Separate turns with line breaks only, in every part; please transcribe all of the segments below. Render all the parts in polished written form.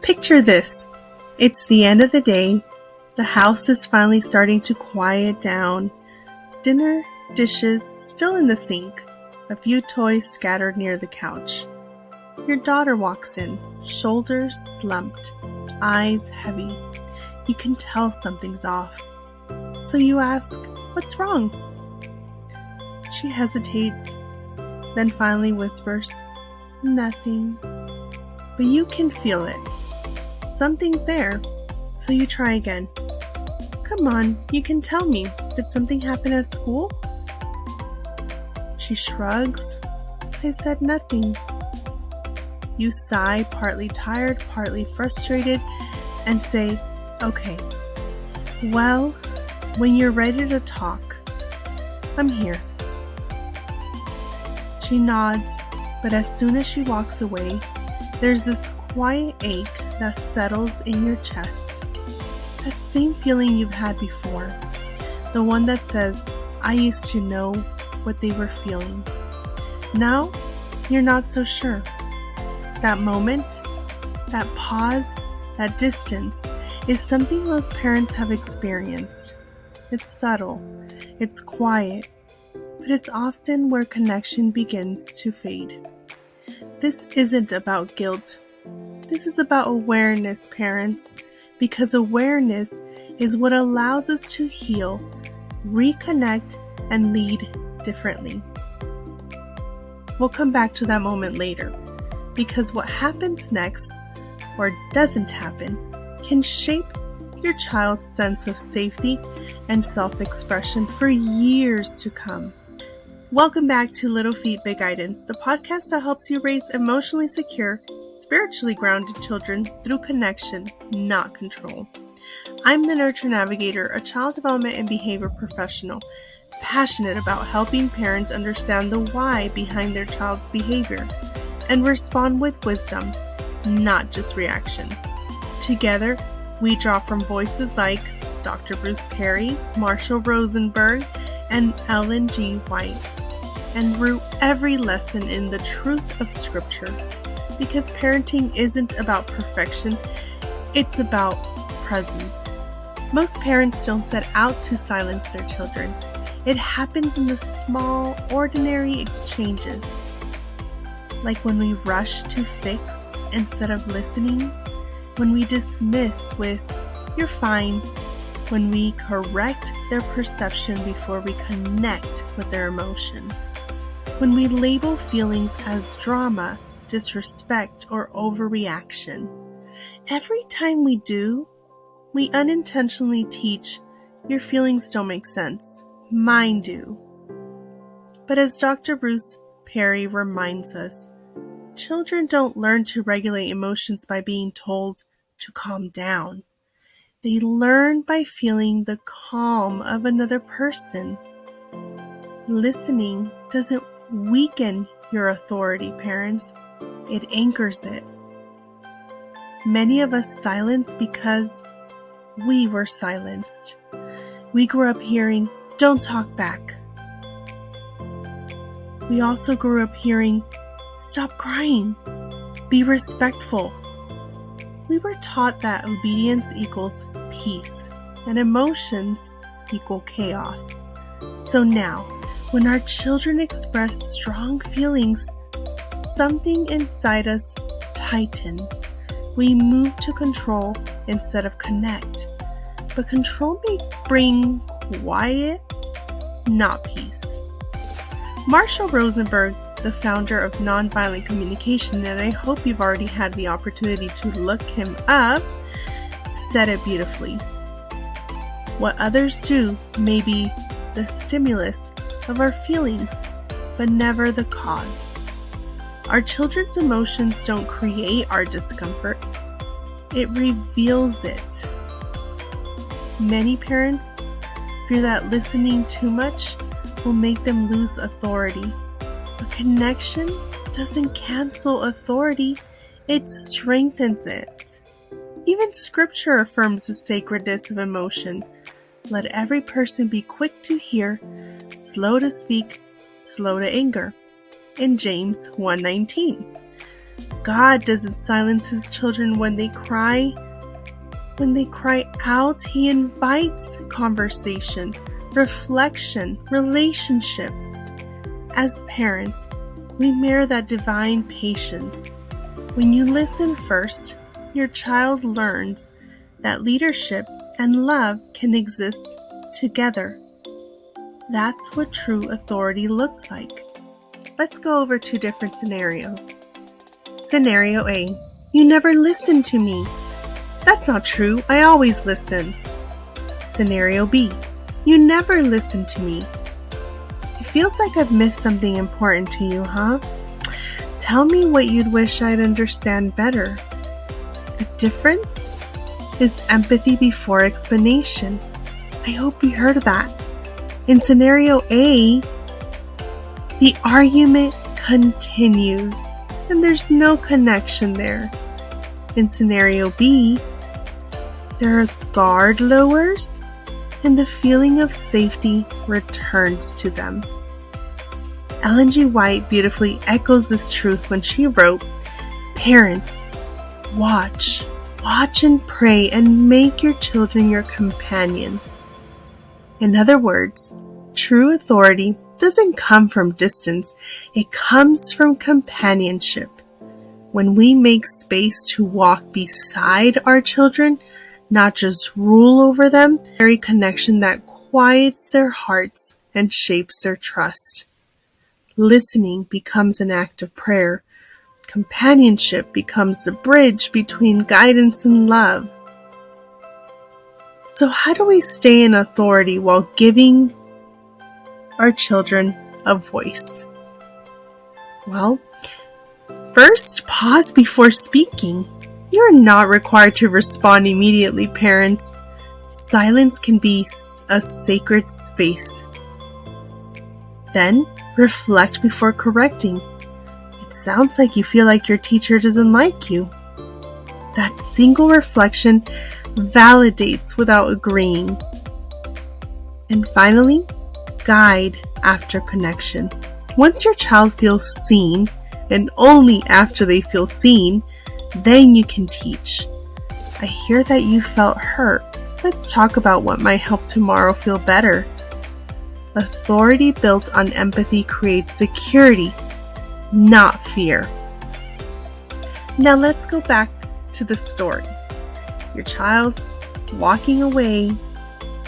Picture this. It's the end of the day. The house is finally starting to quiet down. Dinner dishes still in the sink. A few toys scattered near the couch. Your daughter walks in, shoulders slumped, eyes heavy. You can tell something's off. So you ask, "What's wrong?" She hesitates, then finally whispers, "Nothing." But you can feel it. Something's there. So you try again. "Come on, you can tell me. Did something happen at school?" She shrugs. "I said nothing." You sigh, partly tired, partly frustrated, and say, "Okay, well, when you're ready to talk, I'm here." She nods, but as soon as she walks away, there's this quiet ache that settles in your chest. That same feeling you've had before. The one that says, "I used to know what they were feeling." Now, you're not so sure. That moment, that pause, that distance is something most parents have experienced. It's subtle, it's quiet, but it's often where connection begins to fade. This isn't about guilt. This is about awareness, parents, because awareness is what allows us to heal, reconnect, and lead differently. We'll come back to that moment later, because what happens next, or doesn't happen, can shape your child's sense of safety and self-expression for years to come. Welcome back to Little Feet, Big Guidance, the podcast that helps you raise emotionally secure, spiritually grounded children through connection, not control. I'm the Nurture Navigator, a child development and behavior professional, passionate about helping parents understand the why behind their child's behavior and respond with wisdom, not just reaction. Together, we draw from voices like Dr. Bruce Perry, Marshall Rosenberg, and Ellen G. White, and root every lesson in the truth of Scripture, because parenting isn't about perfection, it's about presence. Most parents don't set out to silence their children. It happens in the small, ordinary exchanges, like when we rush to fix instead of listening, when we dismiss with, "You're fine," when we correct their perception before we connect with their emotion, when we label feelings as drama, disrespect, or overreaction. Every time we do, we unintentionally teach, "Your feelings don't make sense. Mine do." But as Dr. Bruce Perry reminds us, children don't learn to regulate emotions by being told to calm down. They learn by feeling the calm of another person. Listening doesn't weaken your authority, parents. It anchors it. Many of us silence because we were silenced. We grew up hearing, "Don't talk back." We also grew up hearing, "Stop crying. Be respectful." We were taught that obedience equals peace and emotions equal chaos. So now, when our children express strong feelings, something inside us tightens. We move to control instead of connect. But control may bring quiet, not peace. Marshall Rosenberg, the founder of Nonviolent Communication, and I hope you've already had the opportunity to look him up, said it beautifully. What others do may be the stimulus of our feelings, but never the cause. Our children's emotions don't create our discomfort. It reveals it. Many parents fear that listening too much will make them lose authority. But connection doesn't cancel authority, it strengthens it. Even Scripture affirms the sacredness of emotion. Let every person be quick to hear, slow to speak, slow to anger, in James 1:19. God doesn't silence his children when they cry. When they cry out, he invites conversation, reflection, relationship. As parents, we mirror that divine patience. When you listen first, your child learns that leadership and love can exist together. That's what true authority looks like. Let's go over 2 different scenarios. Scenario A. You never listen to me. That's not true. I always listen. Scenario B. You never listen to me. It feels like I've missed something important to you, huh? Tell me what you'd wish I'd understand better. The difference is empathy before explanation. I hope you heard of that. In scenario A, the argument continues and there's no connection there. In scenario B, there are guard lowers and the feeling of safety returns to them. Ellen G. White beautifully echoes this truth when she wrote, "Parents, watch and pray and make your children your companions." In other words, true authority doesn't come from distance, it comes from companionship. When we make space to walk beside our children, not just rule over them, very connection that quiets their hearts and shapes their trust. Listening becomes an act of prayer. Companionship becomes the bridge between guidance and love. So how do we stay in authority while giving our children a voice? Well, first, pause before speaking. You're not required to respond immediately, parents. Silence can be a sacred space. Then, reflect before correcting. It sounds like you feel like your teacher doesn't like you. That single reflection validates without agreeing. And finally, guide after connection. Once your child feels seen, and only after they feel seen, then you can teach. I hear that you felt hurt. Let's talk about what might help tomorrow feel better. Authority built on empathy creates security, not fear. Now let's go back to the story. Your child's walking away,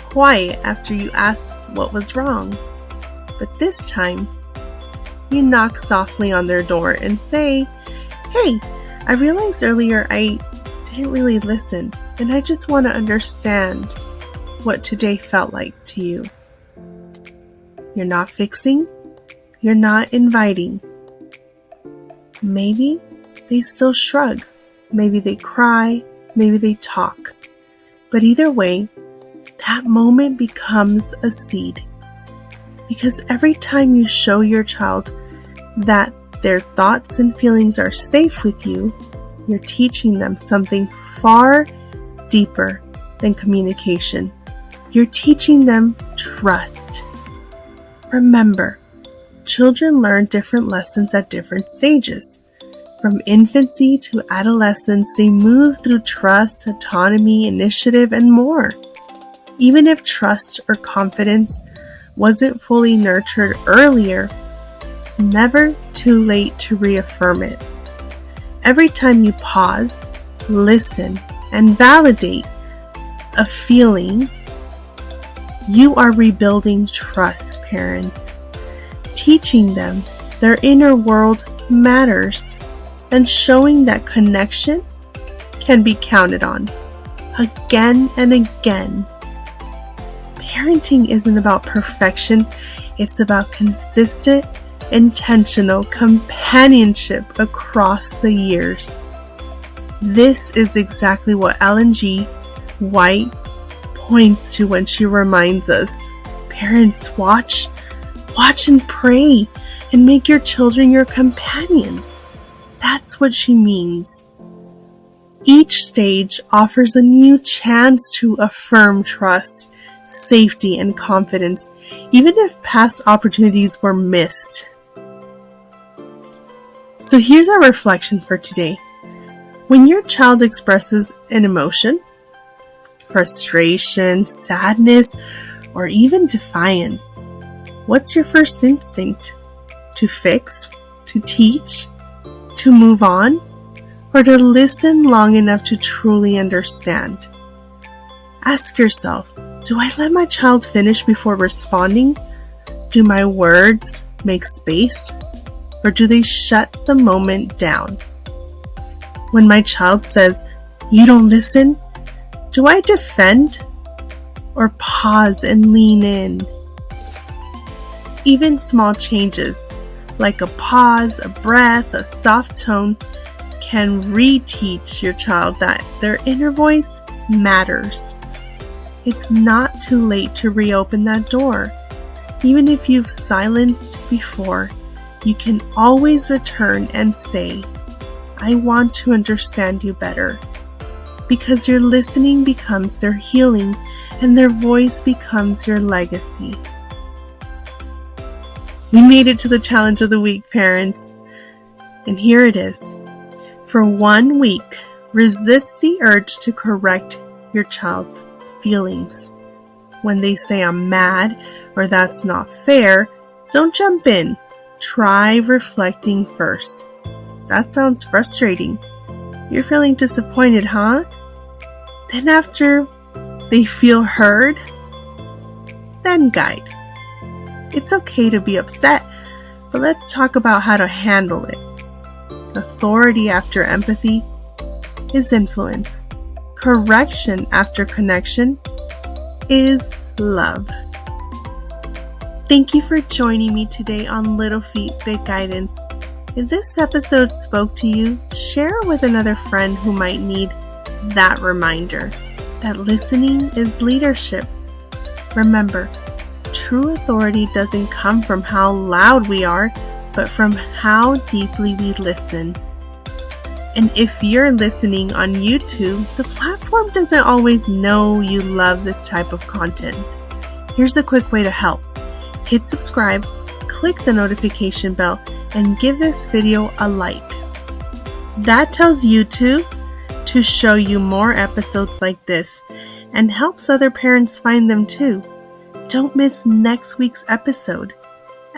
quiet after you ask what was wrong. But this time, you knock softly on their door and say, "Hey, I realized earlier I didn't really listen, and I just want to understand what today felt like to you." You're not fixing, you're not inviting. Maybe they still shrug, maybe they cry, maybe they talk. But either way, that moment becomes a seed. Because every time you show your child that their thoughts and feelings are safe with you, you're teaching them something far deeper than communication. You're teaching them trust. Remember, children learn different lessons at different stages. From infancy to adolescence, they move through trust, autonomy, initiative, and more. Even if trust or confidence wasn't fully nurtured earlier, it's never too late to reaffirm it. Every time you pause, listen, and validate a feeling, you are rebuilding trust, parents. Teaching them their inner world matters and showing that connection can be counted on again and again. Parenting isn't about perfection, it's about consistent, intentional companionship across the years. This is exactly what Ellen G. White points to when she reminds us, parents, watch and pray and make your children your companions. That's what she means. Each stage offers a new chance to affirm trust, safety, and confidence, even if past opportunities were missed. So here's our reflection for today. When your child expresses an emotion, frustration, sadness, or even defiance, what's your first instinct? To fix? To teach? To move on? Or to listen long enough to truly understand? Ask yourself, do I let my child finish before responding? Do my words make space? Or do they shut the moment down? When my child says, "You don't listen," do I defend or pause and lean in? Even small changes, like a pause, a breath, a soft tone, can reteach your child that their inner voice matters. It's not too late to reopen that door. Even if you've silenced before, you can always return and say, "I want to understand you better," because your listening becomes their healing and their voice becomes your legacy. We made it to the challenge of the week, parents. And here it is. For 1 week, resist the urge to correct your child's feelings. When they say "I'm mad" or "that's not fair," don't jump in. Try reflecting first. That sounds frustrating. You're feeling disappointed, huh? Then after they feel heard, then guide. It's okay to be upset, but let's talk about how to handle it. Authority after empathy is influence. Correction after connection is love. Thank you for joining me today on Little Feet, Big Guidance. If this episode spoke to you, share it with another friend who might need that reminder that listening is leadership. Remember, true authority doesn't come from how loud we are, but from how deeply we listen. And if you're listening on YouTube, the platform doesn't always know you love this type of content. Here's a quick way to help. Hit subscribe, click the notification bell, and give this video a like. That tells YouTube to show you more episodes like this and helps other parents find them too. Don't miss next week's episode,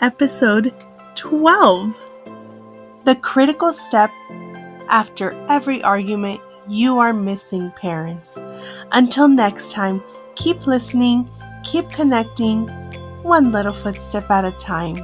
episode 12. The critical step after every argument you are missing, parents. Until next time, keep listening, keep connecting, one little footstep at a time.